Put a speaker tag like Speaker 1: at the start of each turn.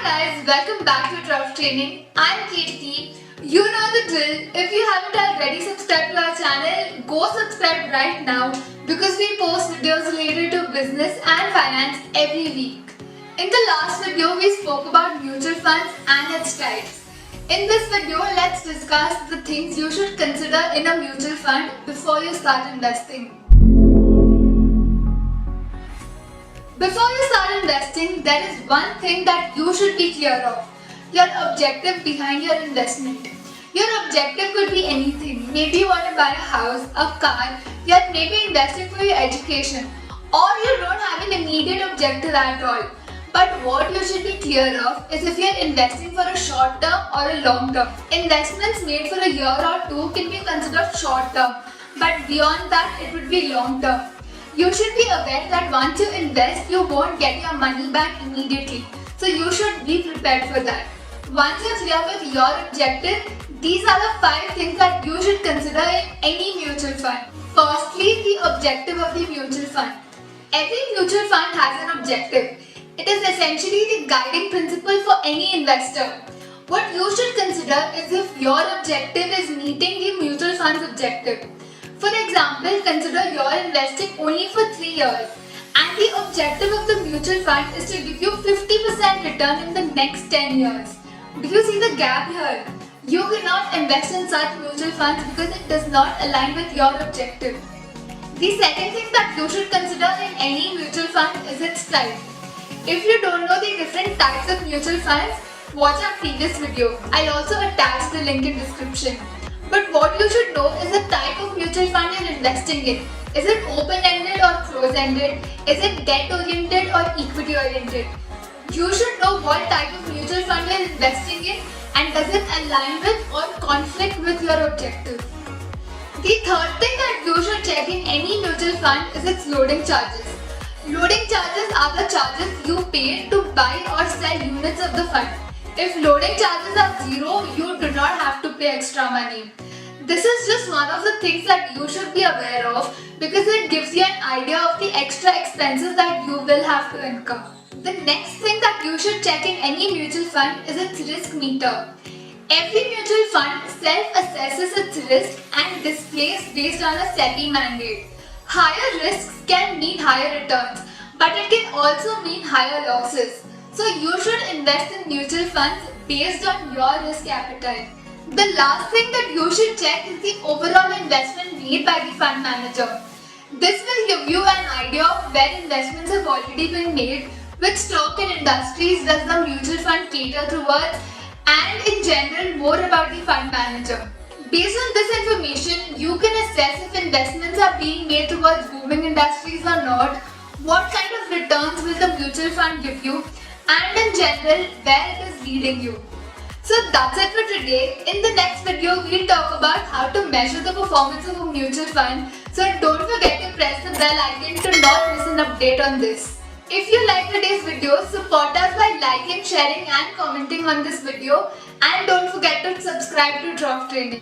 Speaker 1: Guys, welcome back to Trof training. I'm Kirti. You know the drill. If you haven't already subscribed to our channel, go subscribe right now because we post videos related to business and finance every week. In the last video, we spoke about mutual funds and its types. In this video, let's discuss the things you should consider in a mutual fund before you start investing. Before you start investing, there is one thing that you should be clear of. Your objective behind your investment. Your objective could be anything. Maybe you want to buy a house, a car, you're maybe investing for your education, or you don't have an immediate objective at all. But what you should be clear of is if you're investing for a short term or a long term. Investments made for a year or two can be considered short term, but beyond that it would be long term. You should be aware that once you invest, you won't get your money back immediately. So you should be prepared for that. Once you're clear with your objective, these are the 5 things that you should consider in any mutual fund. Firstly, the objective of the mutual fund. Every mutual fund has an objective. It is essentially the guiding principle for any investor. What you should consider is if your objective is meeting the mutual fund's objective. For example, consider you're investing only for 3 years and the objective of the mutual fund is to give you 50% return in the next 10 years. Do you see the gap here? You cannot invest in such mutual funds because it does not align with your objective. The second thing that you should consider in any mutual fund is its type. If you don't know the different types of mutual funds, watch our previous video. I'll also attach the link in description. But what you should know is the type of mutual fund you're investing in. Is it open-ended or closed-ended? Is it debt-oriented or equity-oriented? You should know what type of mutual fund you're investing in and does it align with or conflict with your objective. The third thing that you should check in any mutual fund is its loading charges. Loading charges are the charges you pay to buy or sell units of the fund. If loading charges are zero, you do not have to pay extra money. This is just one of the things that you should be aware of because it gives you an idea of the extra expenses that you will have to incur. The next thing that you should check in any mutual fund is its risk meter. Every mutual fund self-assesses its risk and displays based on a SEBI mandate. Higher risks can mean higher returns, but it can also mean higher losses. So you should invest in mutual funds based on your risk appetite. The last thing that you should check is the overall investment made by the fund manager. This will give you an idea of where investments have already been made, which stock and industries does the mutual fund cater towards, and in general more about the fund manager. Based on this information, you can assess if investments are being made towards booming industries or not, what kind of returns will the mutual fund give you, and in general, where it is leading you. So that's it for today. In the next video, we'll talk about how to measure the performance of a mutual fund. So don't forget to press the bell icon to not miss an update on this. If you like today's video, support us by liking, sharing and commenting on this video. And don't forget to subscribe to Trof Training.